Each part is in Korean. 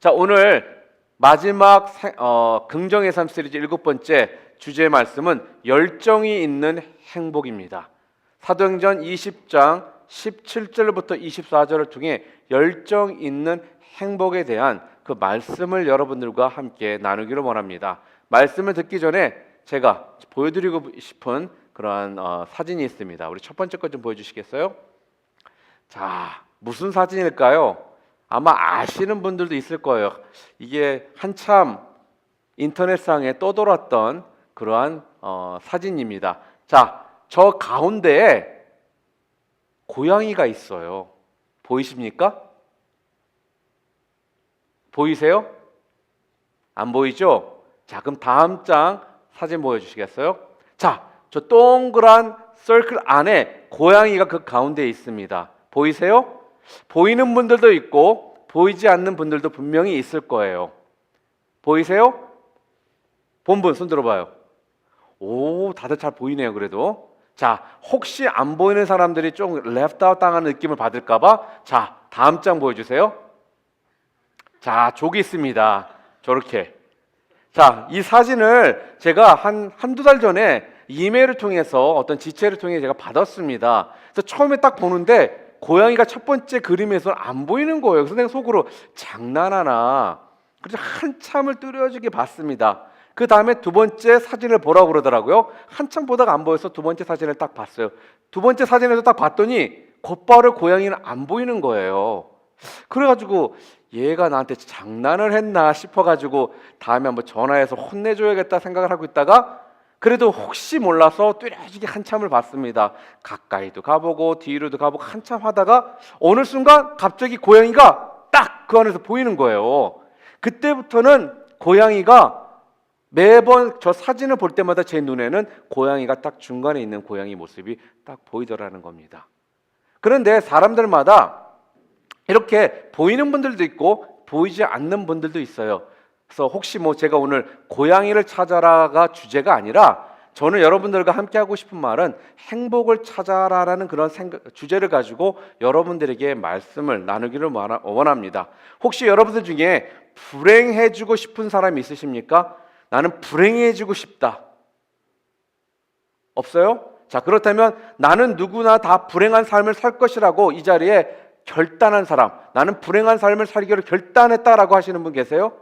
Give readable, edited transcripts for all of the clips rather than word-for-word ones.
자, 오늘 마지막 긍정의 삶 시리즈 7번째 주제의 말씀은 열정이 있는 행복입니다. 사도행전 20장 17절부터 24절을 통해 열정 있는 행복에 대한 그 말씀을 여러분들과 함께 나누기를 원합니다. 말씀을 듣기 전에 제가 보여드리고 싶은 그러한 사진이 있습니다. 우리 첫 번째 것 좀 보여주시겠어요? 자, 무슨 사진일까요? 아마 아시는 분들도 있을 거예요. 이게 한참 인터넷상에 떠돌았던 그러한 사진입니다. 자, 저 가운데에 고양이가 있어요. 보이십니까? 보이세요? 안 보이죠? 자, 그럼 다음 장 사진 보여주시겠어요? 자, 저 동그란 서클 안에 고양이가 그 가운데에 있습니다. 보이세요? 보이는 분들도 있고 보이지 않는 분들도 분명히 있을 거예요. 보이세요? 본 분 손 들어봐요. 오, 다들 잘 보이네요. 그래도 자, 혹시 안 보이는 사람들이 좀 left out 당하는 느낌을 받을까봐 자, 다음 장 보여주세요. 자, 저기 있습니다. 저렇게. 자, 이 사진을 제가 한두 달 전에 이메일을 통해서 어떤 지체를 통해 제가 받았습니다. 그래서 처음에 딱 보는데 고양이가 첫 번째 그림에서 안 보이는 거예요. 그래서 내가 속으로 장난하나. 그래서 한참을 뚜려지게 봤습니다. 그 다음에 두 번째 사진을 보라고 그러더라고요. 한참 보다가 안 보여서 두 번째 사진을 딱 봤어요. 두 번째 사진에서 딱 봤더니 곧바로 고양이는 안 보이는 거예요. 그래가지고 얘가 나한테 장난을 했나 싶어가지고 다음에 한번 전화해서 혼내줘야겠다 생각을 하고 있다가 그래도 혹시 몰라서 뚜렷하게 한참을 봤습니다. 가까이도 가보고 뒤로도 가보고 한참 하다가 어느 순간 갑자기 고양이가 딱 그 안에서 보이는 거예요. 그때부터는 고양이가 매번 저 사진을 볼 때마다 제 눈에는 고양이가 딱 중간에 있는 고양이 모습이 딱 보이더라는 겁니다. 그런데 사람들마다 이렇게 보이는 분들도 있고 보이지 않는 분들도 있어요. 그래서 혹시 제가 오늘 고양이를 찾아라가 주제가 아니라 저는 여러분들과 함께 하고 싶은 말은 행복을 찾아라라는 그런 주제를 가지고 여러분들에게 말씀을 나누기를 원합니다. 혹시 여러분들 중에 불행해지고 싶은 사람이 있으십니까? 나는 불행해지고 싶다. 없어요? 자, 그렇다면 나는 누구나 다 불행한 삶을 살 것이라고 이 자리에 결단한 사람, 나는 불행한 삶을 살기로 결단했다라고 하시는 분 계세요?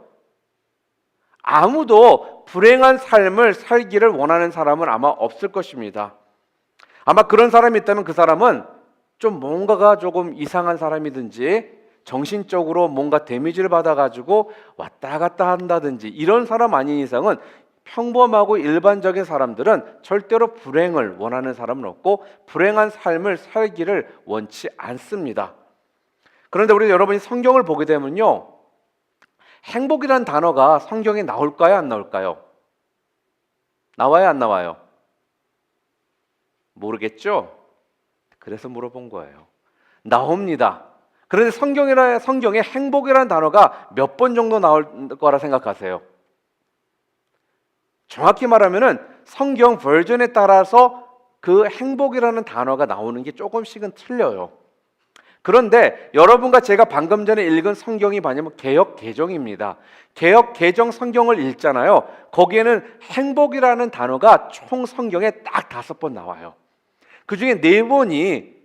아무도 불행한 삶을 살기를 원하는 사람은 아마 없을 것입니다. 아마 그런 사람이 있다면 그 사람은 좀 뭔가가 조금 이상한 사람이든지 정신적으로 뭔가 데미지를 받아가지고 왔다 갔다 한다든지 이런 사람 아닌 이상은 평범하고 일반적인 사람들은 절대로 불행을 원하는 사람은 없고 불행한 삶을 살기를 원치 않습니다. 그런데 우리 여러분이 성경을 보게 되면요, 행복이라는 단어가 성경에 나올까요? 안 나올까요? 나와요? 안 나와요? 모르겠죠? 그래서 물어본 거예요. 나옵니다. 그런데 성경에 행복이라는 단어가 몇 번 정도 나올 거라 생각하세요? 정확히 말하면은 성경 버전에 따라서 그 행복이라는 단어가 나오는 게 조금씩은 틀려요. 그런데 여러분과 제가 방금 전에 읽은 성경이 뭐냐면 개역 개정입니다. 개역 개정 성경을 읽잖아요. 거기에는 행복이라는 단어가 총 성경에 딱 5번 나와요. 그 중에 4번이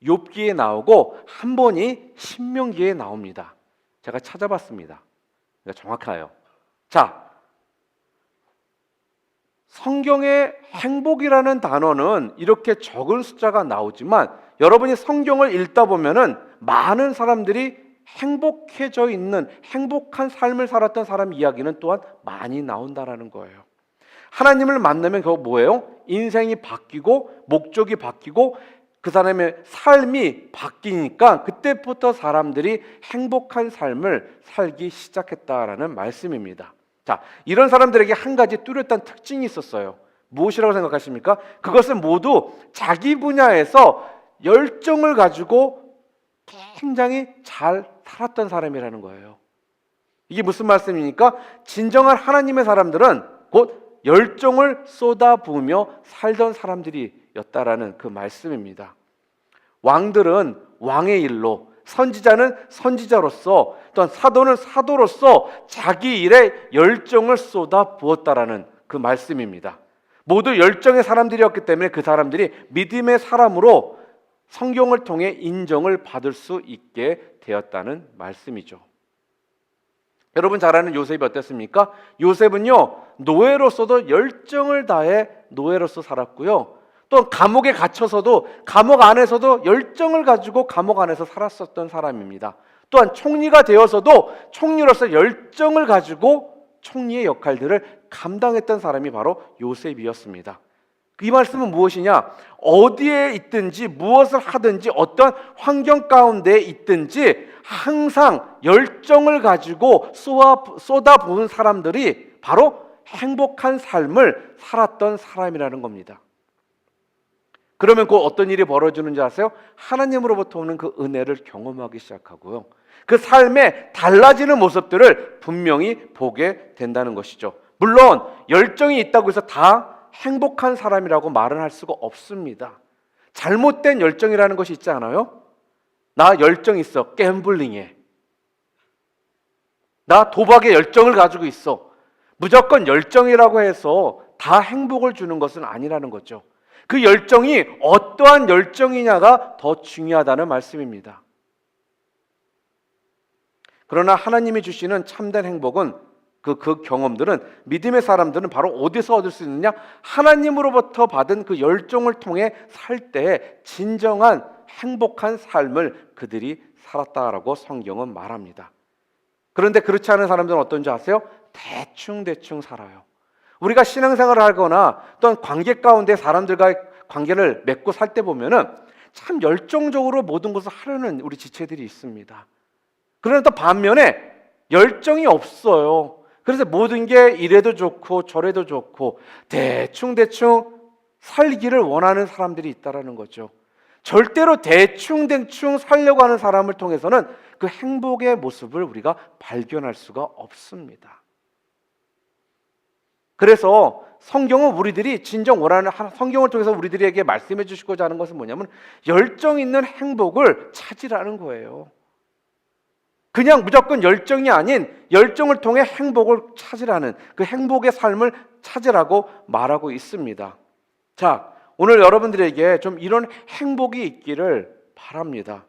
욥기에 나오고 1번이 신명기에 나옵니다. 제가 찾아봤습니다. 정확해요. 자, 성경에 행복이라는 단어는 이렇게 적은 숫자가 나오지만 여러분이 성경을 읽다 보면은 많은 사람들이 행복해져 있는 행복한 삶을 살았던 사람 이야기는 또한 많이 나온다라는 거예요. 하나님을 만나면 그거 뭐예요? 인생이 바뀌고 목적이 바뀌고 그 사람의 삶이 바뀌니까 그때부터 사람들이 행복한 삶을 살기 시작했다라는 말씀입니다. 자, 이런 사람들에게 한 가지 뚜렷한 특징이 있었어요. 무엇이라고 생각하십니까? 그것은 모두 자기 분야에서 열정을 가지고 굉장히 잘 살았던 사람이라는 거예요. 이게 무슨 말씀입니까? 진정한 하나님의 사람들은 곧 열정을 쏟아부으며 살던 사람들이었다라는 그 말씀입니다. 왕들은 왕의 일로, 선지자는 선지자로서 또한 사도는 사도로서 자기 일에 열정을 쏟아 부었다라는 그 말씀입니다. 모두 열정의 사람들이었기 때문에 그 사람들이 믿음의 사람으로 성경을 통해 인정을 받을 수 있게 되었다는 말씀이죠. 여러분 잘 아는 요셉이 어땠습니까? 요셉은요, 노예로서도 열정을 다해 노예로서 살았고요. 또 감옥에 갇혀서도 감옥 안에서도 열정을 가지고 감옥 안에서 살았었던 사람입니다. 또한 총리가 되어서도 총리로서 열정을 가지고 총리의 역할들을 감당했던 사람이 바로 요셉이었습니다. 이 말씀은 무엇이냐? 어디에 있든지 무엇을 하든지 어떤 환경 가운데 있든지 항상 열정을 가지고 쏟아부은 사람들이 바로 행복한 삶을 살았던 사람이라는 겁니다. 그러면 그 어떤 일이 벌어지는지 아세요? 하나님으로부터 오는 그 은혜를 경험하기 시작하고요. 그 삶에 달라지는 모습들을 분명히 보게 된다는 것이죠. 물론 열정이 있다고 해서 다 행복한 사람이라고 말은 할 수가 없습니다. 잘못된 열정이라는 것이 있지 않아요? 나 열정 있어. 갬블링에. 나 도박에 열정을 가지고 있어. 무조건 열정이라고 해서 다 행복을 주는 것은 아니라는 거죠. 그 열정이 어떠한 열정이냐가 더 중요하다는 말씀입니다. 그러나 하나님이 주시는 참된 행복은 그 경험들은 믿음의 사람들은 바로 어디서 얻을 수 있느냐? 하나님으로부터 받은 그 열정을 통해 살 때 진정한 행복한 삶을 그들이 살았다라고 성경은 말합니다. 그런데 그렇지 않은 사람들은 어떤지 아세요? 대충 살아요. 우리가 신앙생활을 하거나 또는 관계 가운데 사람들과의 관계를 맺고 살 때 보면은 참 열정적으로 모든 것을 하려는 우리 지체들이 있습니다. 그러나 또 반면에 열정이 없어요. 그래서 모든 게 이래도 좋고 저래도 좋고 대충 살기를 원하는 사람들이 있다라는 거죠. 절대로 대충 살려고 하는 사람을 통해서는 그 행복의 모습을 우리가 발견할 수가 없습니다. 그래서 성경은 우리들이 진정 원하는, 성경을 통해서 우리들에게 말씀해 주시고자 하는 것은 뭐냐면 열정 있는 행복을 찾으라는 거예요. 그냥 무조건 열정이 아닌 열정을 통해 행복을 찾으라는, 그 행복의 삶을 찾으라고 말하고 있습니다. 자, 오늘 여러분들에게 좀 이런 행복이 있기를 바랍니다.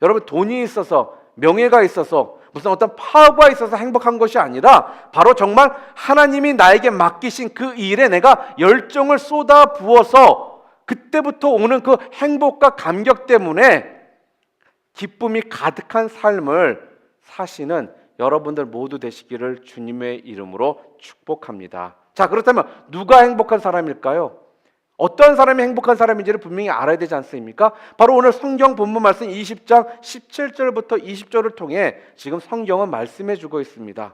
여러분, 돈이 있어서, 명예가 있어서, 무슨 어떤 파워가 있어서 행복한 것이 아니라 바로 정말 하나님이 나에게 맡기신 그 일에 내가 열정을 쏟아 부어서 그때부터 오는 그 행복과 감격 때문에 기쁨이 가득한 삶을 사시는 여러분들 모두 되시기를 주님의 이름으로 축복합니다. 자, 그렇다면 누가 행복한 사람일까요? 어떤 사람이 행복한 사람인지를 분명히 알아야 되지 않습니까? 바로 오늘 성경 본문 말씀 20장 17절부터 20절을 통해 지금 성경은 말씀해 주고 있습니다.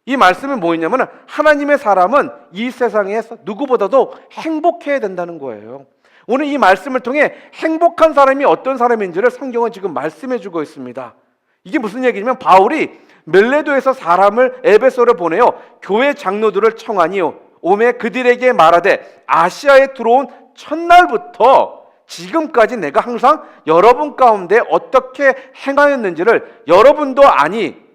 이 말씀은 뭐였냐면 하나님의 사람은 이 세상에서 누구보다도 행복해야 된다는 거예요. 오늘 이 말씀을 통해 행복한 사람이 어떤 사람인지를 성경은 지금 말씀해 주고 있습니다. 이게 무슨 얘기냐면 바울이 멜레도에서 사람을 에베소로 보내어 교회 장로들을 청하니요 오매 그들에게 말하되 아시아에 들어온 첫날부터 지금까지 내가 항상 여러분 가운데 어떻게 행하였는지를 여러분도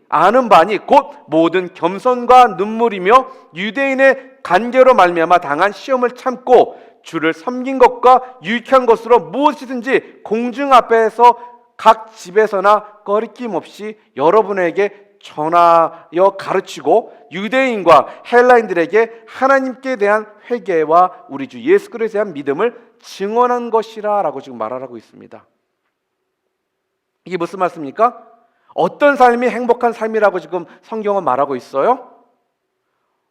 아는 바니 곧 모든 겸손과 눈물이며 유대인의 간계로 말미암아 당한 시험을 참고 주를 섬긴 것과 유익한 것으로 무엇이든지 공중 앞에서 각 집에서나 꺼리낌 없이 여러분에게 전하여 가르치고 유대인과 헬라인들에게 하나님께 대한 회개와 우리 주 예수 그리스도에 대한 믿음을 증언한 것이라 라고 지금 말하고 있습니다. 이게 무슨 말씀입니까? 어떤 삶이 행복한 삶이라고 지금 성경은 말하고 있어요?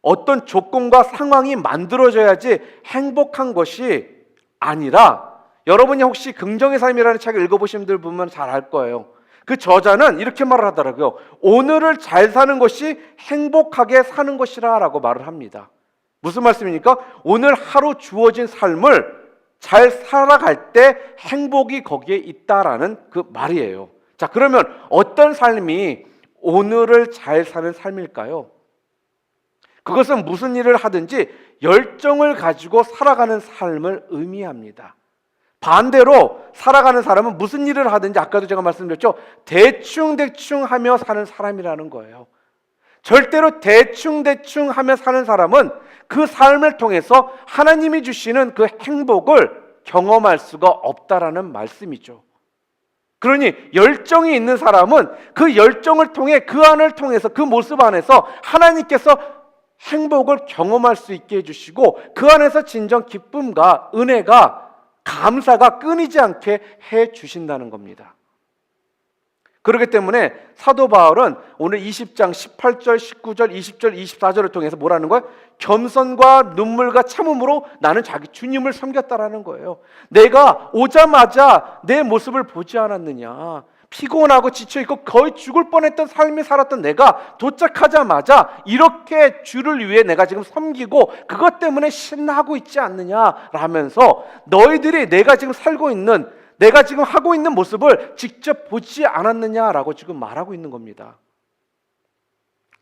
어떤 조건과 상황이 만들어져야지 행복한 것이 아니라, 여러분이 혹시 긍정의 삶이라는 책을 읽어보신 분들 보면 잘 알 거예요. 그 저자는 이렇게 말을 하더라고요. 오늘을 잘 사는 것이 행복하게 사는 것이라 라고 말을 합니다. 무슨 말씀입니까? 오늘 하루 주어진 삶을 잘 살아갈 때 행복이 거기에 있다라는 그 말이에요. 자, 그러면 어떤 삶이 오늘을 잘 사는 삶일까요? 그것은 무슨 일을 하든지 열정을 가지고 살아가는 삶을 의미합니다. 반대로 살아가는 사람은 무슨 일을 하든지 아까도 제가 말씀드렸죠. 대충대충 하며 사는 사람이라는 거예요. 절대로 대충대충 하며 사는 사람은 그 삶을 통해서 하나님이 주시는 그 행복을 경험할 수가 없다라는 말씀이죠. 그러니 열정이 있는 사람은 그 열정을 통해 그 안을 통해서 그 모습 안에서 하나님께서 행복을 경험할 수 있게 해주시고 그 안에서 진정 기쁨과 은혜가 감사가 끊이지 않게 해주신다는 겁니다. 그렇기 때문에 사도 바울은 오늘 20장 18절, 19절, 20절, 24절을 통해서 뭐라는 거예요? 겸손과 눈물과 참음으로 나는 자기 주님을 섬겼다라는 거예요. 내가 오자마자 내 모습을 보지 않았느냐? 피곤하고 지쳐있고 거의 죽을 뻔했던 삶이 살았던 내가 도착하자마자 이렇게 주를 위해 내가 지금 섬기고 그것 때문에 신나고 있지 않느냐라면서 너희들이 내가 지금 살고 있는 내가 지금 하고 있는 모습을 직접 보지 않았느냐라고 지금 말하고 있는 겁니다.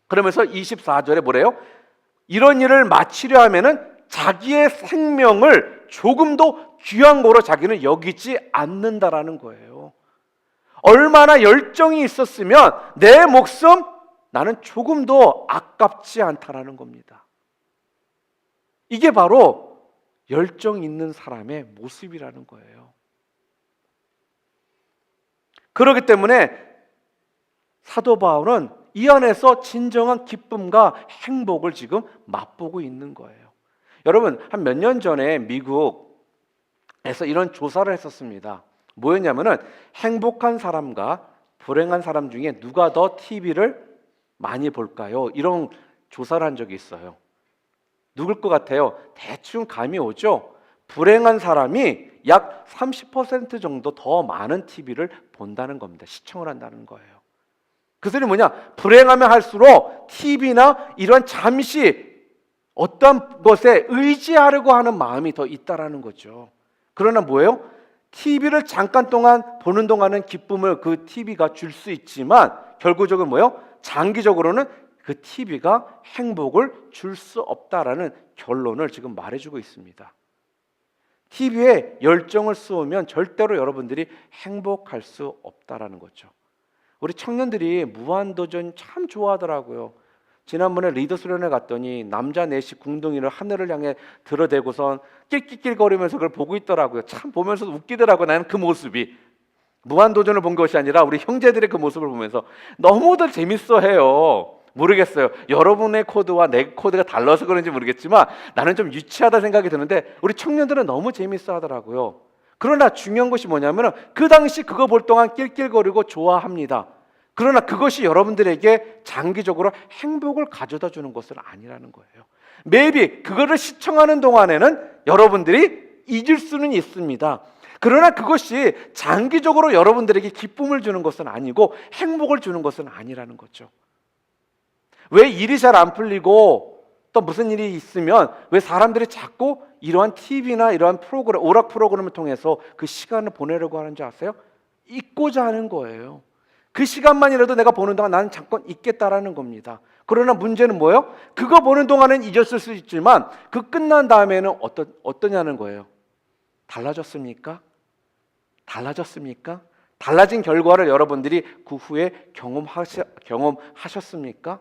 그러면서 24절에 뭐래요? 이런 일을 마치려 하면은 자기의 생명을 조금도 귀한 거로 자기는 여기지 않는다라는 거예요. 얼마나 열정이 있었으면 내 목숨 나는 조금도 아깝지 않다라는 겁니다. 이게 바로 열정 있는 사람의 모습이라는 거예요. 그렇기 때문에 사도 바울은 이 안에서 진정한 기쁨과 행복을 지금 맛보고 있는 거예요. 여러분, 한 몇 년 전에 미국에서 이런 조사를 했었습니다. 뭐였냐면은 행복한 사람과 불행한 사람 중에 누가 더 TV를 많이 볼까요? 이런 조사를 한 적이 있어요. 누굴 것 같아요? 대충 감이 오죠? 불행한 사람이 약 30% 정도 더 많은 TV를 본다는 겁니다. 시청을 한다는 거예요. 그 소리 뭐냐? 불행하면 할수록 TV나 이런 잠시 어떤 것에 의지하려고 하는 마음이 더 있다라는 거죠. 그러나 뭐예요? TV를 잠깐 동안 보는 동안은 기쁨을 그 TV가 줄 수 있지만 결국적으로 뭐예요? 장기적으로는 그 TV가 행복을 줄 수 없다라는 결론을 지금 말해주고 있습니다. TV에 열정을 쏘면 절대로 여러분들이 행복할 수 없다라는 거죠. 우리 청년들이 무한도전 참 좋아하더라고요. 지난번에 리더 수련회 갔더니 남자 넷이 궁둥이를 하늘을 향해 들어대고선 낄낄낄거리면서 그걸 보고 있더라고요. 참 보면서 웃기더라고요. 나는 그 모습이 무한도전을 본 것이 아니라 우리 형제들의 그 모습을 보면서 너무들 재밌어해요. 모르겠어요. 여러분의 코드와 내 코드가 달라서 그런지 모르겠지만 나는 좀 유치하다 생각이 드는데 우리 청년들은 너무 재밌어 하더라고요. 그러나 중요한 것이 뭐냐면 그 당시 그거 볼 동안 낄낄거리고 좋아합니다. 그러나 그것이 여러분들에게 장기적으로 행복을 가져다 주는 것은 아니라는 거예요. maybe 그거를 시청하는 동안에는 여러분들이 잊을 수는 있습니다. 그러나 그것이 장기적으로 여러분들에게 기쁨을 주는 것은 아니고 행복을 주는 것은 아니라는 거죠. 왜 일이 잘 안 풀리고 또 무슨 일이 있으면 왜 사람들이 자꾸 이러한 TV나 이러한 프로그램, 오락 프로그램을 통해서 그 시간을 보내려고 하는지 아세요? 잊고자 하는 거예요. 그 시간만이라도 내가 보는 동안 나는 잠깐 잊겠다라는 겁니다. 그러나 문제는 뭐예요? 그거 보는 동안은 잊었을 수 있지만 그 끝난 다음에는 어떠냐는 거예요. 달라졌습니까? 달라졌습니까? 달라진 결과를 여러분들이 그 후에 경험하셨습니까?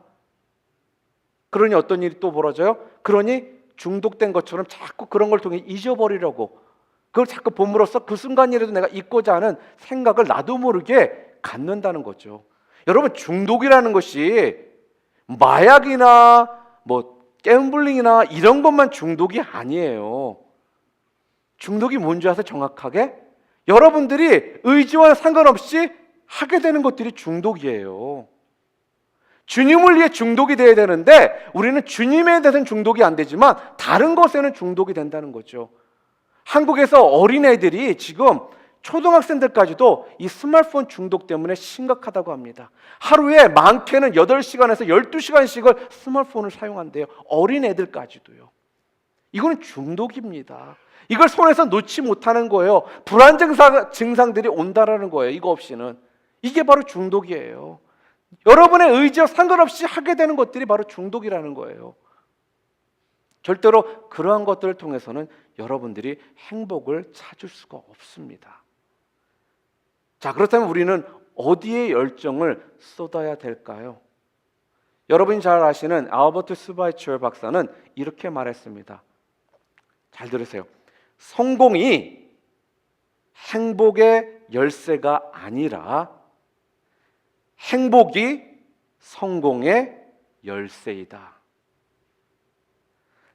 그러니 어떤 일이 또 벌어져요? 그러니 중독된 것처럼 자꾸 그런 걸 통해 잊어버리려고 그걸 자꾸 봄으로써 그 순간이라도 내가 잊고자 하는 생각을 나도 모르게 갖는다는 거죠. 여러분, 중독이라는 것이 마약이나 뭐 갬블링이나 이런 것만 중독이 아니에요. 중독이 뭔지 아세요? 정확하게 여러분들이 의지와 상관없이 하게 되는 것들이 중독이에요. 주님을 위해 중독이 돼야 되는데 우리는 주님에 대해서는 중독이 안 되지만 다른 것에는 중독이 된다는 거죠. 한국에서 어린애들이 지금 초등학생들까지도 이 스마트폰 중독 때문에 심각하다고 합니다. 하루에 많게는 8시간에서 12시간씩을 스마트폰을 사용한대요. 어린애들까지도요. 이거는 중독입니다. 이걸 손에서 놓지 못하는 거예요. 불안 증상들이 온다라는 거예요. 이거 없이는. 이게 바로 중독이에요. 여러분의 의지와 상관없이 하게 되는 것들이 바로 중독이라는 거예요. 절대로 그러한 것들을 통해서는 여러분들이 행복을 찾을 수가 없습니다. 자, 그렇다면 우리는 어디에 열정을 쏟아야 될까요? 여러분이 잘 아시는 알버트 스바이처 박사는 이렇게 말했습니다. 잘 들으세요. 성공이 행복의 열쇠가 아니라 행복이 성공의 열쇠이다.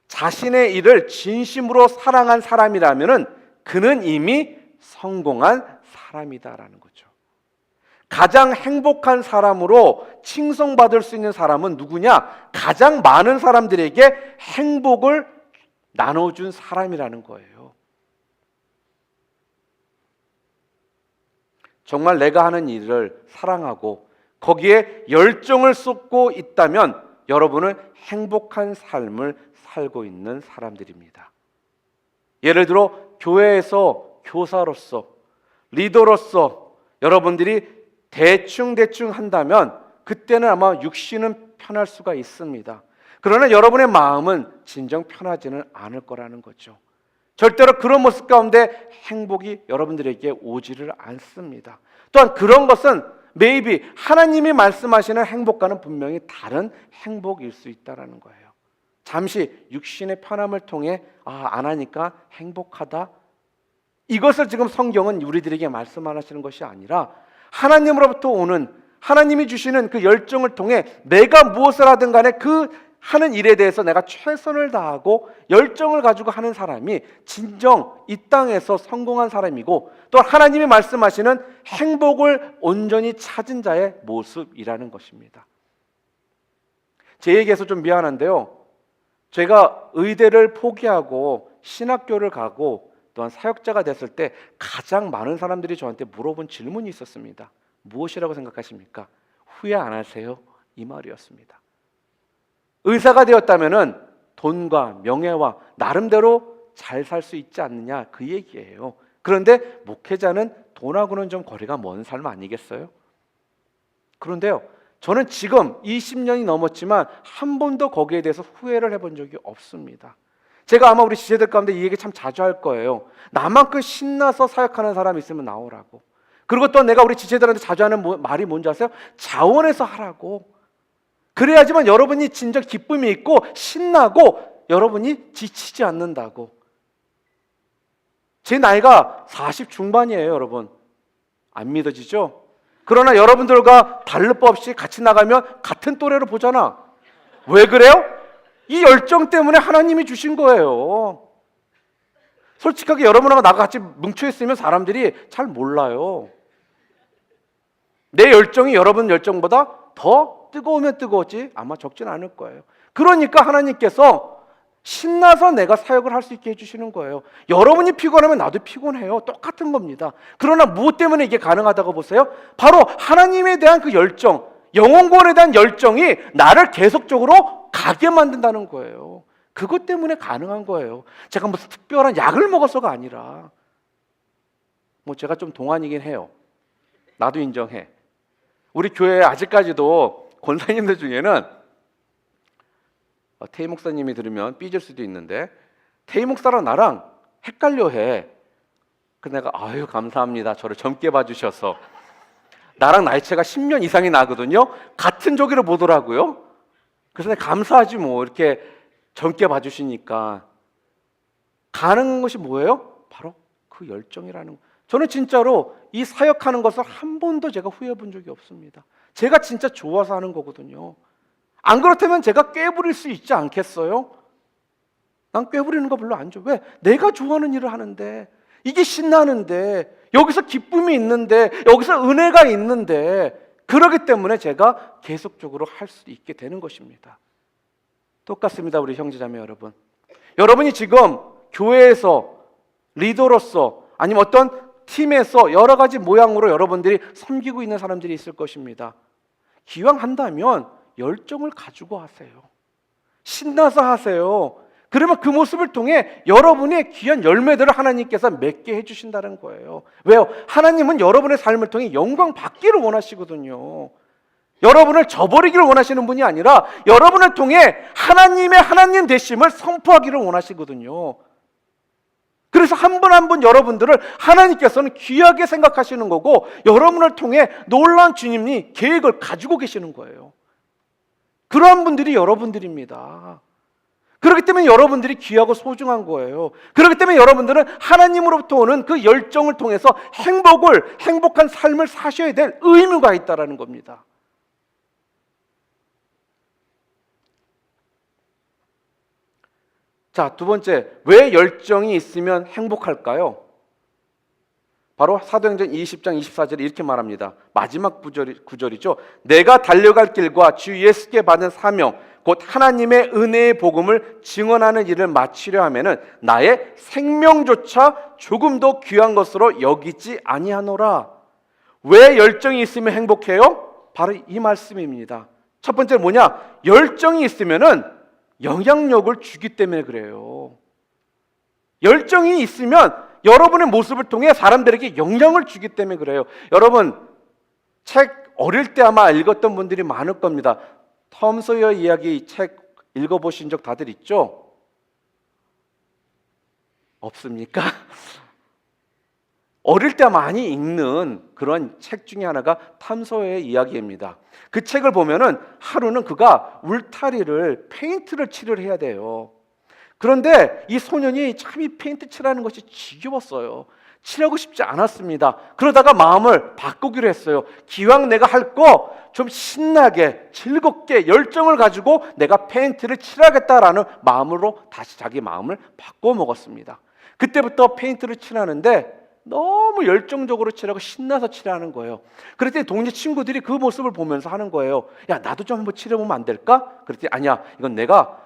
자신의 일을 진심으로 사랑한 사람이라면 그는 이미 성공한 사람이다라는 거죠. 가장 행복한 사람으로 칭송받을 수 있는 사람은 누구냐? 가장 많은 사람들에게 행복을 나눠준 사람이라는 거예요. 정말 내가 하는 일을 사랑하고 거기에 열정을 쏟고 있다면 여러분은 행복한 삶을 살고 있는 사람들입니다. 예를 들어 교회에서 교사로서, 리더로서 여러분들이 대충 한다면 그때는 아마 육신은 편할 수가 있습니다. 그러나 여러분의 마음은 진정 편하지는 않을 거라는 거죠. 절대로 그런 모습 가운데 행복이 여러분들에게 오지를 않습니다. 또한 그런 것은 maybe 하나님이 말씀하시는 행복과는 분명히 다른 행복일 수 있다는 거예요. 잠시 육신의 편함을 통해 안 하니까 행복하다. 이것을 지금 성경은 우리들에게 말씀하시는 것이 아니라 하나님으로부터 오는, 하나님이 주시는 그 열정을 통해 내가 무엇을 하든 간에 그 하는 일에 대해서 내가 최선을 다하고 열정을 가지고 하는 사람이 진정 이 땅에서 성공한 사람이고, 또 하나님이 말씀하시는 행복을 온전히 찾은 자의 모습이라는 것입니다. 제 얘기해서 좀 미안한데요, 제가 의대를 포기하고 신학교를 가고 또한 사역자가 됐을 때 가장 많은 사람들이 저한테 물어본 질문이 있었습니다. 무엇이라고 생각하십니까? 후회 안 하세요? 이 말이었습니다. 의사가 되었다면은 돈과 명예와 나름대로 잘 살 수 있지 않느냐, 그 얘기예요. 그런데 목회자는 돈하고는 좀 거리가 먼 삶 아니겠어요? 그런데요, 저는 지금 20년이 넘었지만 한 번도 거기에 대해서 후회를 해본 적이 없습니다. 제가 아마 우리 지체들 가운데 이 얘기 참 자주 할 거예요. 나만큼 신나서 사역하는 사람 있으면 나오라고. 그리고 또 내가 우리 지체들한테 자주 하는 말이 뭔지 아세요? 자원해서 하라고. 그래야지만 여러분이 진정 기쁨이 있고 신나고 여러분이 지치지 않는다고. 제 나이가 40 중반이에요, 여러분. 안 믿어지죠? 그러나 여러분들과 다를 바 없이 같이 나가면 같은 또래로 보잖아. 왜 그래요? 이 열정 때문에 하나님이 주신 거예요. 솔직하게 여러분하고 나가 같이 뭉쳐있으면 사람들이 잘 몰라요. 내 열정이 여러분 열정보다 더 뜨거우면 뜨거웠지 아마 적진 않을 거예요. 그러니까 하나님께서 신나서 내가 사역을 할 수 있게 해주시는 거예요. 여러분이 피곤하면 나도 피곤해요. 똑같은 겁니다. 그러나 무엇 때문에 이게 가능하다고 보세요? 바로 하나님에 대한 그 열정, 영혼구원에 대한 열정이 나를 계속적으로 가게 만든다는 거예요. 그것 때문에 가능한 거예요. 제가 무슨 특별한 약을 먹어서가 아니라, 제가 좀 동안이긴 해요. 나도 인정해. 우리 교회에 아직까지도 권사님들 중에는 태희 목사님이 들으면 삐질 수도 있는데 태희 목사랑 나랑 헷갈려 해. 그래서 내가 아유 감사합니다. 저를 젊게 봐주셔서. 나랑 나이차가 10년 이상이 나거든요. 같은 조기를 보더라고요. 그래서 내가 감사하지 뭐, 이렇게 젊게 봐주시니까. 가능한 것이 뭐예요? 바로 그 열정이라는 거. 저는 진짜로 이 사역하는 것을 한 번도 제가 후회해 본 적이 없습니다. 제가 진짜 좋아서 하는 거거든요. 안 그렇다면 제가 꾀부릴 수 있지 않겠어요? 난 꾀부리는 거 별로 안 좋아. 왜? 내가 좋아하는 일을 하는데, 이게 신나는데, 여기서 기쁨이 있는데, 여기서 은혜가 있는데, 그러기 때문에 제가 계속적으로 할 수 있게 되는 것입니다. 똑같습니다, 우리 형제자매 여러분. 여러분이 지금 교회에서 리더로서 아니면 어떤 팀에서 여러 가지 모양으로 여러분들이 섬기고 있는 사람들이 있을 것입니다. 기왕 한다면 열정을 가지고 하세요. 신나서 하세요. 그러면 그 모습을 통해 여러분의 귀한 열매들을 하나님께서 맺게 해주신다는 거예요. 왜요? 하나님은 여러분의 삶을 통해 영광 받기를 원하시거든요. 여러분을 저버리기를 원하시는 분이 아니라 여러분을 통해 하나님의 하나님 되심을 선포하기를 원하시거든요. 그래서 한 분 한 분 여러분들을 하나님께서는 귀하게 생각하시는 거고, 여러분을 통해 놀라운 주님이 계획을 가지고 계시는 거예요. 그러한 분들이 여러분들입니다. 그렇기 때문에 여러분들이 귀하고 소중한 거예요. 그렇기 때문에 여러분들은 하나님으로부터 오는 그 열정을 통해서 행복한 삶을 사셔야 될 의무가 있다는 겁니다. 자, 두 번째, 왜 열정이 있으면 행복할까요? 바로 사도행전 20장 24절에 이렇게 말합니다. 마지막 구절이죠. 내가 달려갈 길과 주 예수께 받은 사명, 곧 하나님의 은혜의 복음을 증언하는 일을 마치려 하면은 나의 생명조차 조금도 귀한 것으로 여기지 아니하노라. 왜 열정이 있으면 행복해요? 바로 이 말씀입니다. 첫 번째 뭐냐? 열정이 있으면은 영향력을 주기 때문에 그래요. 열정이 있으면 여러분의 모습을 통해 사람들에게 영향을 주기 때문에 그래요. 여러분, 책 어릴 때 아마 읽었던 분들이 많을 겁니다. 톰 소이어 이야기 책 읽어보신 적 다들 있죠? 없습니까? 어릴 때 많이 읽는 그런 책 중에 하나가 톰 소이어의 이야기입니다. 그 책을 보면은 하루는 그가 울타리를 페인트를 칠을 해야 돼요. 그런데 이 소년이 참 이 페인트 칠하는 것이 지겨웠어요. 칠하고 싶지 않았습니다. 그러다가 마음을 바꾸기로 했어요. 기왕 내가 할 거 좀 신나게 즐겁게 열정을 가지고 내가 페인트를 칠하겠다라는 마음으로 다시 자기 마음을 바꿔 먹었습니다. 그때부터 페인트를 칠하는데 너무 열정적으로 칠하고 신나서 칠하는 거예요. 그랬더니 동네 친구들이 그 모습을 보면서 하는 거예요. 야, 나도 좀 한번 칠해보면 안 될까? 그랬더니 아니야, 이건 내가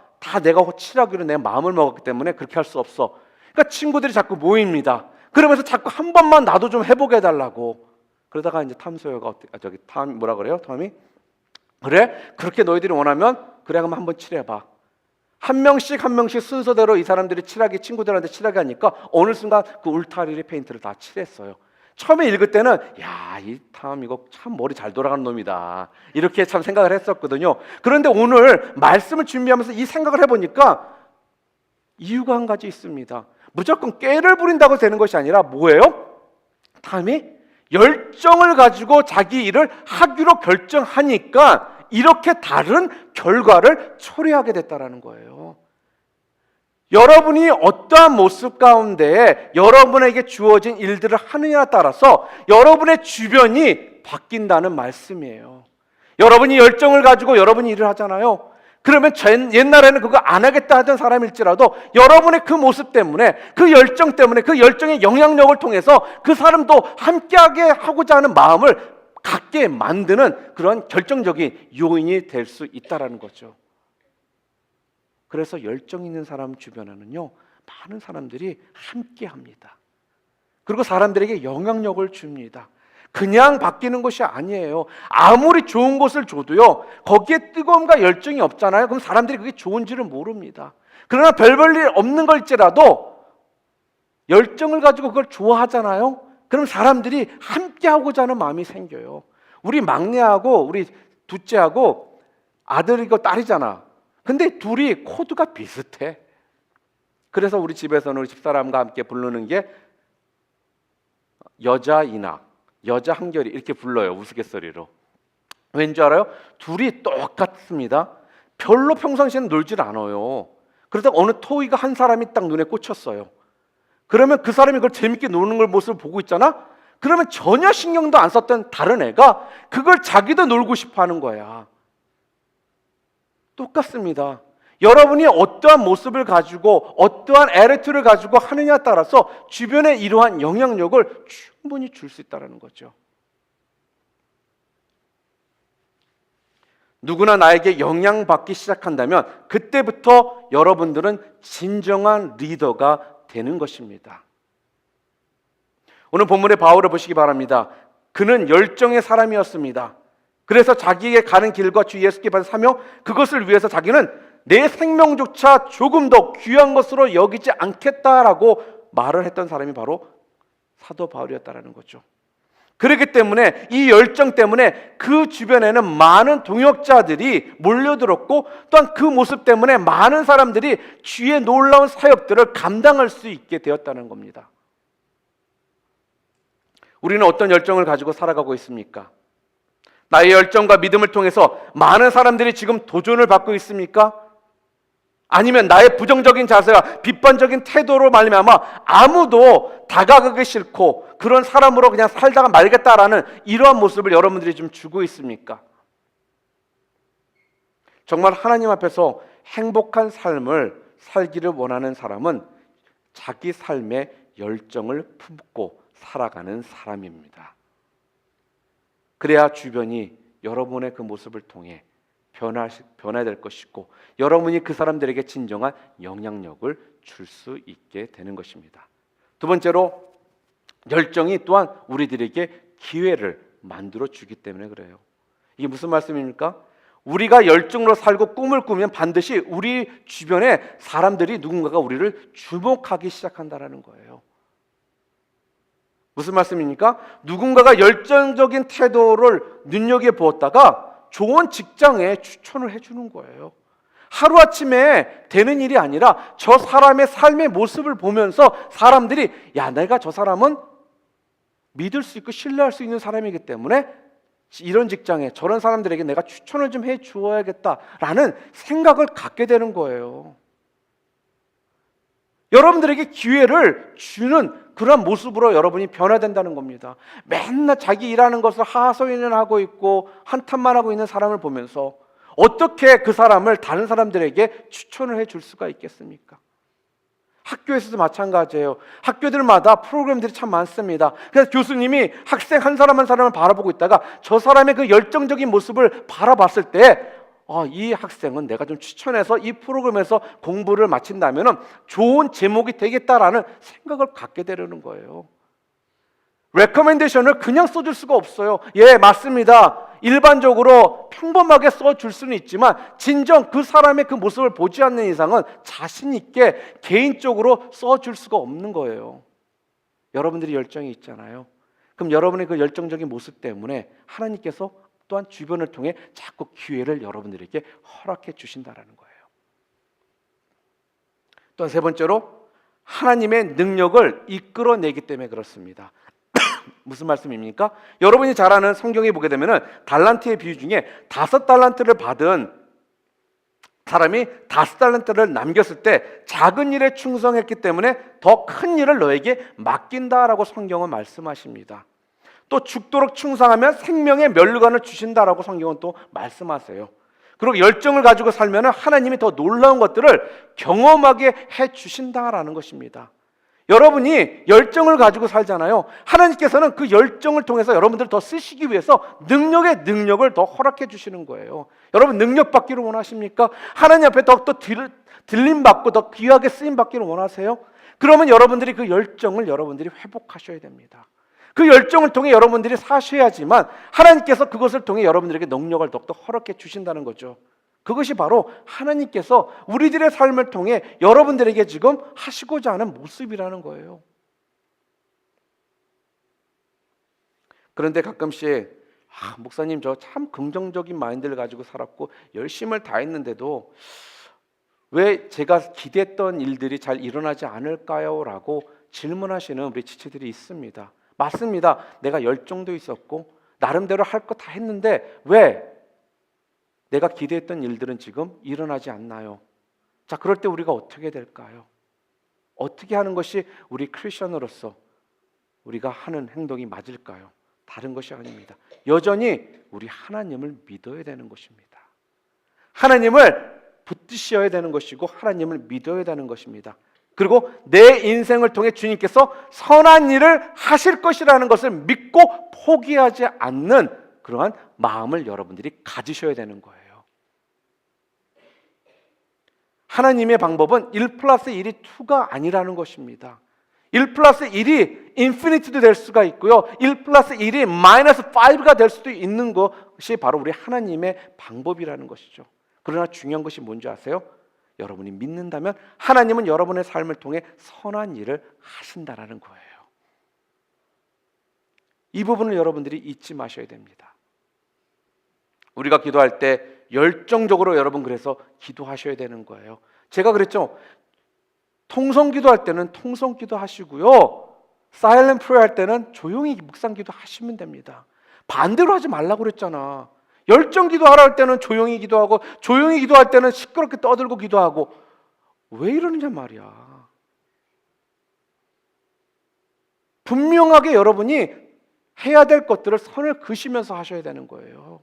칠하기로 내 마음을 먹었기 때문에 그렇게 할 수 없어. 그러니까 친구들이 자꾸 모입니다. 그러면서 자꾸 한 번만 나도 좀 해보게 해달라고. 그러다가 이제 뭐라 그래요? 톰이 그래? 그렇게 너희들이 원하면 그래, 그럼 한번 칠해봐. 한 명씩 순서대로 이 사람들이 친구들한테 칠하게 하니까 어느 순간 그 울타리에 페인트를 다 칠했어요. 처음에 읽을 때는 야, 이 탐 이거 참 머리 잘 돌아가는 놈이다, 이렇게 참 생각을 했었거든요. 그런데 오늘 말씀을 준비하면서 이 생각을 해보니까 이유가 한 가지 있습니다. 무조건 꾀를 부린다고 되는 것이 아니라 뭐예요? 탐이 열정을 가지고 자기 일을 하기로 결정하니까 이렇게 다른 결과를 초래하게 됐다라는 거예요. 여러분이 어떠한 모습 가운데 여러분에게 주어진 일들을 하느냐에 따라서 여러분의 주변이 바뀐다는 말씀이에요. 여러분이 열정을 가지고 여러분이 일을 하잖아요. 그러면 옛날에는 그거 안 하겠다 하던 사람일지라도 여러분의 그 모습 때문에, 그 열정 때문에, 그 열정의 영향력을 통해서 그 사람도 함께하게 하고자 하는 마음을 갖게 만드는 그런 결정적인 요인이 될 수 있다는 거죠. 그래서 열정 있는 사람 주변에는요, 많은 사람들이 함께합니다. 그리고 사람들에게 영향력을 줍니다. 그냥 바뀌는 것이 아니에요. 아무리 좋은 것을 줘도요, 거기에 뜨거움과 열정이 없잖아요. 그럼 사람들이 그게 좋은지를 모릅니다. 그러나 별볼일 없는 걸지라도 열정을 가지고 그걸 좋아하잖아요. 그럼 사람들이 함께하고자 하는 마음이 생겨요. 우리 막내하고 우리 둘째하고 아들이고 딸이잖아. 근데 둘이 코드가 비슷해. 그래서 우리 집에서는 우리 집사람과 함께 부르는 게 여자 이낙, 여자 한결이 이렇게 불러요. 우스갯소리로. 왠지 알아요? 둘이 똑같습니다. 별로 평상시에는 놀질 않아요. 그러다가 어느 토이가 한 사람이 딱 눈에 꽂혔어요. 그러면 그 사람이 그걸 재밌게 노는 걸 모습을 보고 있잖아? 그러면 전혀 신경도 안 썼던 다른 애가 그걸 자기도 놀고 싶어 하는 거야. 똑같습니다. 여러분이 어떠한 모습을 가지고 어떠한 애티튜드를 가지고 하느냐에 따라서 주변에 이러한 영향력을 충분히 줄 수 있다는 거죠. 누구나 나에게 영향받기 시작한다면 그때부터 여러분들은 진정한 리더가 되는 것입니다. 오늘 본문의 바울을 보시기 바랍니다. 그는 열정의 사람이었습니다. 그래서 자기에게 가는 길과 주 예수께 받은 사명, 그것을 위해서 자기는 내 생명조차 조금 더 귀한 것으로 여기지 않겠다라고 말을 했던 사람이 바로 사도 바울이었다라는 거죠. 그렇기 때문에 이 열정 때문에 그 주변에는 많은 동역자들이 몰려들었고, 또한 그 모습 때문에 많은 사람들이 주의 놀라운 사역들을 감당할 수 있게 되었다는 겁니다. 우리는 어떤 열정을 가지고 살아가고 있습니까? 나의 열정과 믿음을 통해서 많은 사람들이 지금 도전을 받고 있습니까? 아니면 나의 부정적인 자세와 비판적인 태도로 말미암아 아무도 다가가기 싫고 그런 사람으로 그냥 살다가 말겠다라는 이러한 모습을 여러분들이 좀 주고 있습니까? 정말 하나님 앞에서 행복한 삶을 살기를 원하는 사람은 자기 삶의 열정을 품고 살아가는 사람입니다. 그래야 주변이 여러분의 그 모습을 통해 변화될 것이고, 여러분이 그 사람들에게 진정한 영향력을 줄 수 있게 되는 것입니다. 두 번째로, 열정이 또한 우리들에게 기회를 만들어 주기 때문에 그래요. 이게 무슨 말씀입니까? 우리가 열정으로 살고 꿈을 꾸면 반드시 우리 주변에 사람들이 누군가가 우리를 주목하기 시작한다는 거예요. 무슨 말씀입니까? 누군가가 열정적인 태도를 눈여겨보았다가 좋은 직장에 추천을 해주는 거예요. 하루아침에 되는 일이 아니라 저 사람의 삶의 모습을 보면서 사람들이, 야, 내가 저 사람은 믿을 수 있고 신뢰할 수 있는 사람이기 때문에 이런 직장에 저런 사람들에게 내가 추천을 좀 해주어야겠다라는 생각을 갖게 되는 거예요. 여러분들에게 기회를 주는 그런 모습으로 여러분이 변화된다는 겁니다. 맨날 자기 일하는 것을 하소연을 하고 있고 한탄만 하고 있는 사람을 보면서 어떻게 그 사람을 다른 사람들에게 추천을 해줄 수가 있겠습니까? 학교에서도 마찬가지예요. 학교들마다 프로그램들이 참 많습니다. 그래서 교수님이 학생 한 사람 한 사람을 바라보고 있다가 저 사람의 그 열정적인 모습을 바라봤을 때, 이 학생은 내가 좀 추천해서 이 프로그램에서 공부를 마친다면 좋은 제목이 되겠다라는 생각을 갖게 되려는 거예요. 레커멘데이션을 그냥 써줄 수가 없어요. 예, 맞습니다. 일반적으로 평범하게 써줄 수는 있지만 진정 그 사람의 그 모습을 보지 않는 이상은 자신 있게 개인적으로 써줄 수가 없는 거예요. 여러분들이 열정이 있잖아요. 그럼 여러분의 그 열정적인 모습 때문에 하나님께서 또한 주변을 통해 자꾸 기회를 여러분들에게 허락해 주신다라는 거예요. 또한 세 번째로, 하나님의 능력을 이끌어내기 때문에 그렇습니다. 무슨 말씀입니까? 여러분이 잘 아는 성경에 보게 되면 달란트의 비유 중에 5달란트를 받은 사람이 5달란트를 남겼을 때 작은 일에 충성했기 때문에 더 큰 일을 너에게 맡긴다라고 성경은 말씀하십니다. 또 죽도록 충성하면 생명의 면류관을 주신다라고 성경은 또 말씀하세요. 그리고 열정을 가지고 살면 하나님이 더 놀라운 것들을 경험하게 해주신다라는 것입니다. 여러분이 열정을 가지고 살잖아요. 하나님께서는 그 열정을 통해서 여러분들을 더 쓰시기 위해서 능력의 능력을 더 허락해 주시는 거예요. 여러분 능력 받기를 원하십니까? 하나님 앞에 더 들림 받고 더 귀하게 쓰임 받기를 원하세요? 그러면 여러분들이 그 열정을 여러분들이 회복하셔야 됩니다. 그 열정을 통해 여러분들이 사셔야지만 하나님께서 그것을 통해 여러분들에게 능력을 더욱더 허락해 주신다는 거죠. 그것이 바로 하나님께서 우리들의 삶을 통해 여러분들에게 지금 하시고자 하는 모습이라는 거예요. 그런데 가끔씩 목사님 저 참 긍정적인 마인드를 가지고 살았고 열심을 다했는데도 왜 제가 기대했던 일들이 잘 일어나지 않을까요? 라고 질문하시는 우리 지체들이 있습니다. 맞습니다. 내가 열정도 있었고 나름대로 할 거 다 했는데 왜 내가 기대했던 일들은 지금 일어나지 않나요? 자, 그럴 때 우리가 어떻게 될까요? 어떻게 하는 것이 우리 크리스천으로서 우리가 하는 행동이 맞을까요? 다른 것이 아닙니다. 여전히 우리 하나님을 믿어야 되는 것입니다. 하나님을 붙드셔야 되는 것이고 하나님을 믿어야 되는 것입니다. 그리고 내 인생을 통해 주님께서 선한 일을 하실 것이라는 것을 믿고 포기하지 않는 그러한 마음을 여러분들이 가지셔야 되는 거예요. 하나님의 방법은 1 플러스 1이 2가 아니라는 것입니다. 1 플러스 1이 인피니티도 될 수가 있고요. 1 플러스 1이 마이너스 5가 될 수도 있는 것이 바로 우리 하나님의 방법이라는 것이죠. 그러나 중요한 것이 뭔지 아세요? 여러분이 믿는다면 하나님은 여러분의 삶을 통해 선한 일을 하신다라는 거예요. 이 부분을 여러분들이 잊지 마셔야 됩니다. 우리가 기도할 때 열정적으로 여러분 그래서 기도하셔야 되는 거예요. 제가 그랬죠. 통성 기도할 때는 통성 기도 하시고요. 사일런트 프레이어 할 때는 조용히 묵상 기도 하시면 됩니다. 반대로 하지 말라고 그랬잖아. 열정 기도하라 할 때는 조용히 기도하고 조용히 기도할 때는 시끄럽게 떠들고 기도하고 왜 이러느냐 말이야. 분명하게 여러분이 해야 될 것들을 선을 그시면서 하셔야 되는 거예요.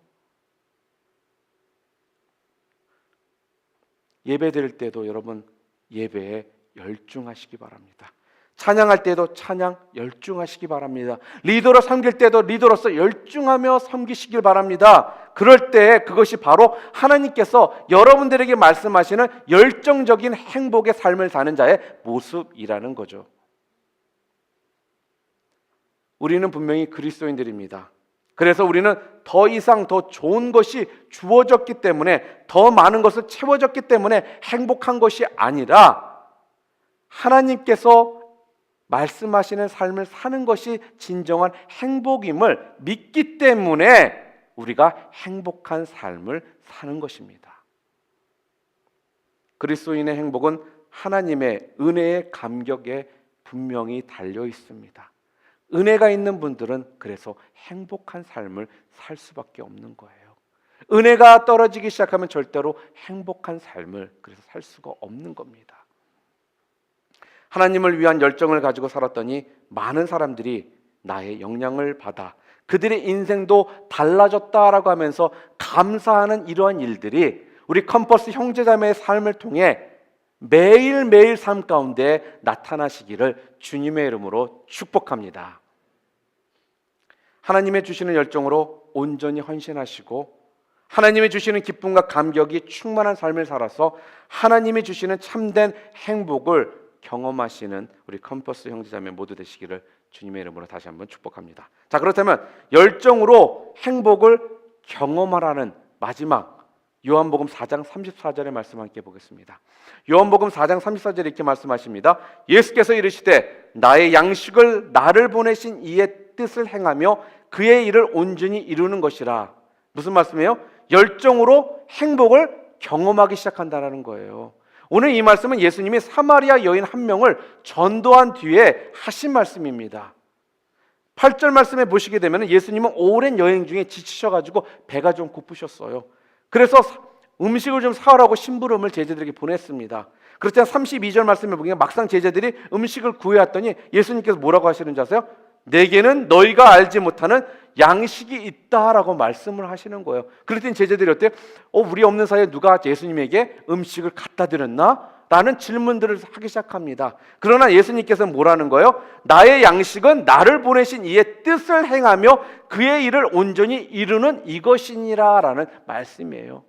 예배 드릴 때도 여러분 예배에 열중하시기 바랍니다. 찬양할 때도 찬양 열중하시기 바랍니다. 리더로 섬길 때도 리더로서 열중하며 섬기시길 바랍니다. 그럴 때 그것이 바로 하나님께서 여러분들에게 말씀하시는 열정적인 행복의 삶을 사는 자의 모습이라는 거죠. 우리는 분명히 그리스도인들입니다. 그래서 우리는 더 이상 더 좋은 것이 주어졌기 때문에, 더 많은 것을 채워졌기 때문에 행복한 것이 아니라 하나님께서 말씀하시는 삶을 사는 것이 진정한 행복임을 믿기 때문에 우리가 행복한 삶을 사는 것입니다. 그리스도인의 행복은 하나님의 은혜의 감격에 분명히 달려 있습니다. 은혜가 있는 분들은 그래서 행복한 삶을 살 수밖에 없는 거예요. 은혜가 떨어지기 시작하면 절대로 행복한 삶을 그래서 살 수가 없는 겁니다. 하나님을 위한 열정을 가지고 살았더니 많은 사람들이 나의 영향을 받아 그들의 인생도 달라졌다라고 하면서 감사하는 이러한 일들이 우리 컴퍼스 형제자매의 삶을 통해 매일매일 삶 가운데 나타나시기를 주님의 이름으로 축복합니다. 하나님의 주시는 열정으로 온전히 헌신하시고 하나님이 주시는 기쁨과 감격이 충만한 삶을 살아서 하나님이 주시는 참된 행복을 경험하시는 우리 컴퍼스 형제자매 모두 되시기를 주님의 이름으로 다시 한번 축복합니다. 자, 그렇다면 열정으로 행복을 경험하라는 마지막 요한복음 4장 34절의 말씀 함께 보겠습니다. 요한복음 4장 34절에 이렇게 말씀하십니다. 예수께서 이르시되 나의 양식을 나를 보내신 이의 뜻을 행하며 그의 일을 온전히 이루는 것이라. 무슨 말씀이에요? 열정으로 행복을 경험하기 시작한다는 거예요. 오늘 이 말씀은 예수님이 사마리아 여인 한 명을 전도한 뒤에 하신 말씀입니다. 8절 말씀에 보시게 되면 예수님은 오랜 여행 중에 지치셔가지고 배가 좀 고프셨어요. 그래서 음식을 좀 사오라고 심부름을 제자들에게 보냈습니다. 그렇지 않아 32절 말씀에 보니까 막상 제자들이 음식을 구해왔더니 예수님께서 뭐라고 하시는지 아세요? 내게는 너희가 알지 못하는 양식이 있다라고 말씀을 하시는 거예요. 그랬더니 제자들이 어때요? 우리 없는 사이에 누가 예수님에게 음식을 갖다 드렸나? 라는 질문들을 하기 시작합니다. 그러나 예수님께서는 뭐라는 거예요? 나의 양식은 나를 보내신 이의 뜻을 행하며 그의 일을 온전히 이루는 이것이니라 라는 말씀이에요.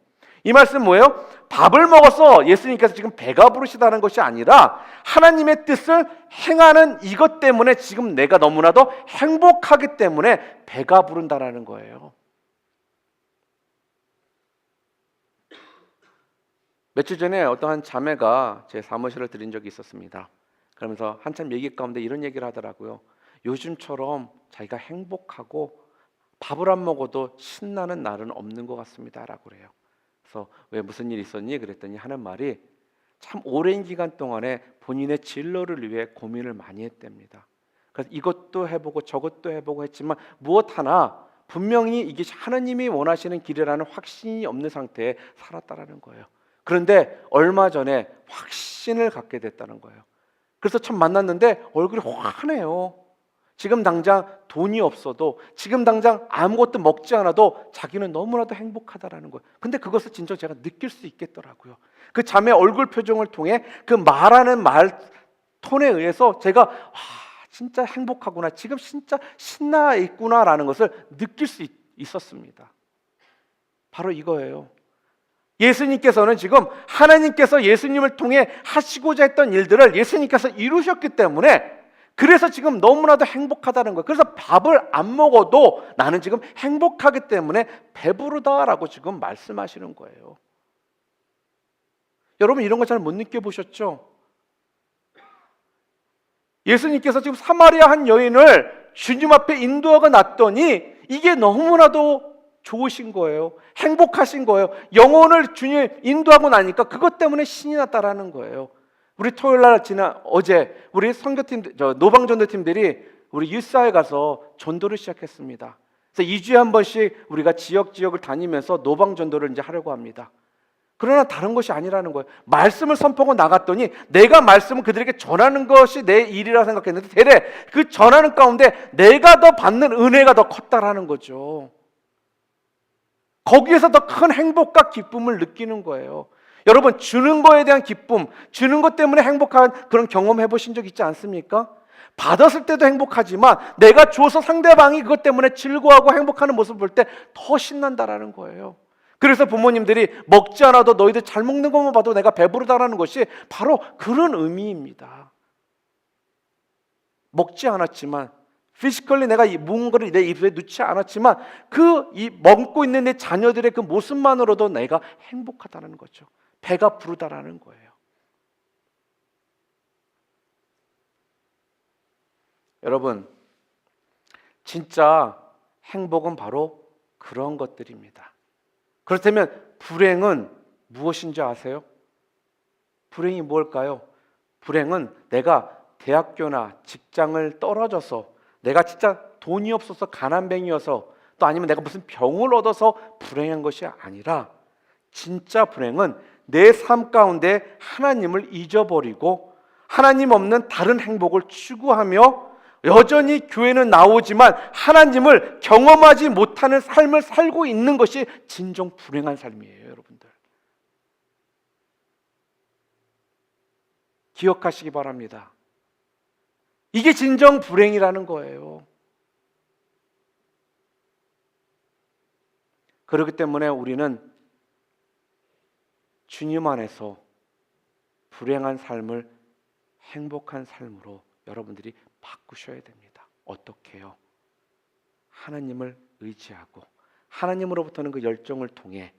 이 말씀 뭐예요? 밥을 먹어서 예수님께서 지금 배가 부르시다는 것이 아니라 하나님의 뜻을 행하는 이것 때문에 지금 내가 너무나도 행복하기 때문에 배가 부른다라는 거예요. 며칠 전에 어떤 한 자매가 제 사무실을 들인 적이 있었습니다. 그러면서 한참 얘기 가운데 이런 얘기를 하더라고요. 요즘처럼 자기가 행복하고 밥을 안 먹어도 신나는 날은 없는 것 같습니다 라고 그래요. 그래서 왜 무슨 일 있었니? 그랬더니 하는 말이 참 오랜 기간 동안에 본인의 진로를 위해 고민을 많이 했답니다. 그래서 이것도 해보고 저것도 해보고 했지만 무엇 하나 분명히 이게 하나님이 원하시는 길이라는 확신이 없는 상태에 살았다라는 거예요. 그런데 얼마 전에 확신을 갖게 됐다는 거예요. 그래서 처음 만났는데 얼굴이 환해요. 지금 당장 돈이 없어도, 지금 당장 아무것도 먹지 않아도 자기는 너무나도 행복하다라는 거예요. 근데 그것을 진짜 제가 느낄 수 있겠더라고요. 그 자매 얼굴 표정을 통해 그 말하는 말 톤에 의해서 제가 진짜 행복하구나, 지금 진짜 신나 있구나라는 것을 느낄 수 있었습니다. 바로 이거예요. 예수님께서는 지금 하나님께서 예수님을 통해 하시고자 했던 일들을 예수님께서 이루셨기 때문에 그래서 지금 너무나도 행복하다는 거예요. 그래서 밥을 안 먹어도 나는 지금 행복하기 때문에 배부르다라고 지금 말씀하시는 거예요. 여러분 이런 거 잘 못 느껴보셨죠? 예수님께서 지금 사마리아 한 여인을 주님 앞에 인도가 났더니 이게 너무나도 좋으신 거예요. 행복하신 거예요. 영혼을 주님 인도하고 나니까 그것 때문에 신이 났다라는 거예요. 우리 토요일 날 어제 우리 선교팀 노방전도팀들이 우리 유사에 가서 전도를 시작했습니다. 그래서 2주에 한 번씩 우리가 지역을 다니면서 노방전도를 이제 하려고 합니다. 그러나 다른 것이 아니라는 거예요. 말씀을 선포하고 나갔더니 내가 말씀을 그들에게 전하는 것이 내 일이라 생각했는데 대래 그 전하는 가운데 내가 더 받는 은혜가 더 컸다라는 거죠. 거기에서 더 큰 행복과 기쁨을 느끼는 거예요. 여러분, 주는 거에 대한 기쁨, 주는 것 때문에 행복한 그런 경험 해보신 적 있지 않습니까? 받았을 때도 행복하지만 내가 줘서 상대방이 그것 때문에 즐거워하고 행복하는 모습을 볼 때 더 신난다라는 거예요. 그래서 부모님들이 먹지 않아도 너희들 잘 먹는 것만 봐도 내가 배부르다라는 것이 바로 그런 의미입니다. 먹지 않았지만 피지컬리 내가 무언가를 내 입에 넣지 않았지만 이 먹고 있는 내 자녀들의 그 모습만으로도 내가 행복하다는 거죠. 배가 부르다라는 거예요. 여러분, 진짜 행복은 바로 그런 것들입니다. 그렇다면 불행은 무엇인지 아세요? 불행이 무엇일까요? 불행은 내가 대학교나 직장을 떨어져서 내가 진짜 돈이 없어서 가난뱅이여서 또 아니면 내가 무슨 병을 얻어서 불행한 것이 아니라 진짜 불행은 내 삶 가운데 하나님을 잊어버리고 하나님 없는 다른 행복을 추구하며 여전히 교회는 나오지만 하나님을 경험하지 못하는 삶을 살고 있는 것이 진정 불행한 삶이에요, 여러분들. 기억하시기 바랍니다. 이게 진정 불행이라는 거예요. 그렇기 때문에 우리는 주님 안에서 불행한 삶을 행복한 삶으로 여러분들이 바꾸셔야 됩니다. 어떻게 해요? 하나님을 의지하고 하나님으로부터는 그 열정을 통해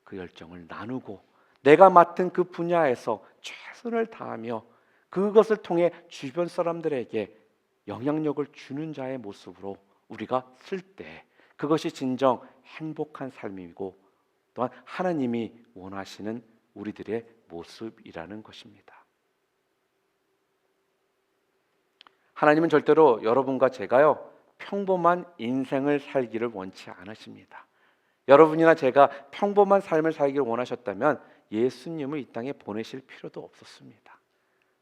그 열정을 나누고 내가 맡은 그 분야에서 최선을 다하며 그것을 통해 주변 사람들에게 영향력을 주는 자의 모습으로 우리가 쓸 때 그것이 진정 행복한 삶이고 또한 하나님이 원하시는 우리들의 모습이라는 것입니다. 하나님은 절대로 여러분과 제가요 평범한 인생을 살기를 원치 않으십니다. 여러분이나 제가 평범한 삶을 살기를 원하셨다면 예수님을 이 땅에 보내실 필요도 없었습니다.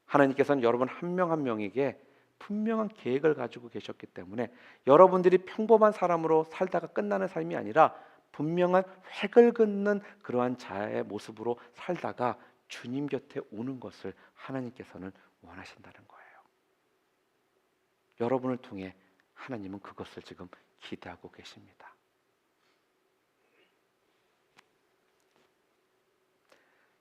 하나님께서는 여러분 한 명 한 명에게 분명한 계획을 가지고 계셨기 때문에 여러분들이 평범한 사람으로 살다가 끝나는 삶이 아니라 분명한 획을 긋는 그러한 자의 모습으로 살다가 주님 곁에 오는 것을 하나님께서는 원하신다는 거예요. 여러분을 통해 하나님은 그것을 지금 기대하고 계십니다.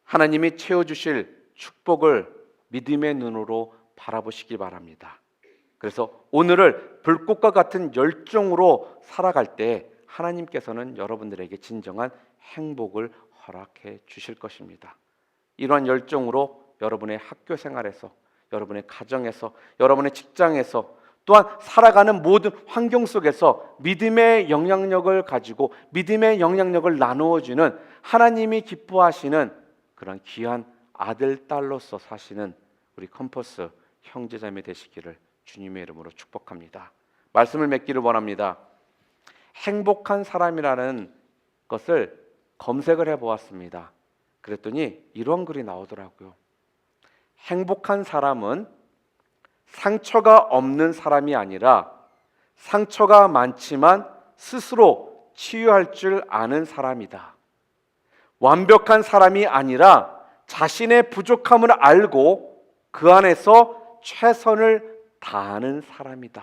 하나님이 채워주실 축복을 믿음의 눈으로 바라보시기 바랍니다. 그래서 오늘을 불꽃과 같은 열정으로 살아갈 때 하나님께서는 여러분들에게 진정한 행복을 허락해 주실 것입니다. 이러한 열정으로 여러분의 학교 생활에서, 여러분의 가정에서, 여러분의 직장에서 또한 살아가는 모든 환경 속에서 믿음의 영향력을 가지고 믿음의 영향력을 나누어주는 하나님이 기뻐하시는 그런 귀한 아들, 딸로서 사시는 우리 컴퍼스 형제자매 되시기를 주님의 이름으로 축복합니다. 말씀을 맺기를 원합니다. 행복한 사람이라는 것을 검색을 해보았습니다. 그랬더니 이런 글이 나오더라고요. 행복한 사람은 상처가 없는 사람이 아니라 상처가 많지만 스스로 치유할 줄 아는 사람이다. 완벽한 사람이 아니라 자신의 부족함을 알고 그 안에서 최선을 다하는 사람이다.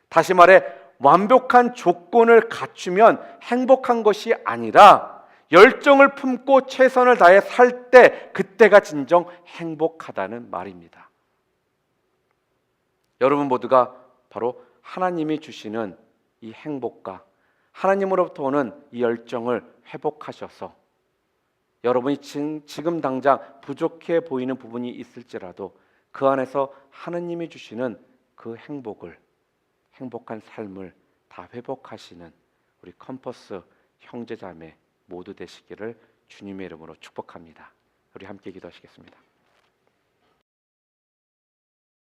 다시 말해 완벽한 조건을 갖추면 행복한 것이 아니라 열정을 품고 최선을 다해 살 때 그때가 진정 행복하다는 말입니다. 여러분 모두가 바로 하나님이 주시는 이 행복과 하나님으로부터 오는 이 열정을 회복하셔서 여러분이 지금 당장 부족해 보이는 부분이 있을지라도 그 안에서 하나님이 주시는 그 행복을 행복한 삶을 다 회복하시는 우리 컴퍼스 형제자매 모두 되시기를 주님의 이름으로 축복합니다. 우리 함께 기도하시겠습니다.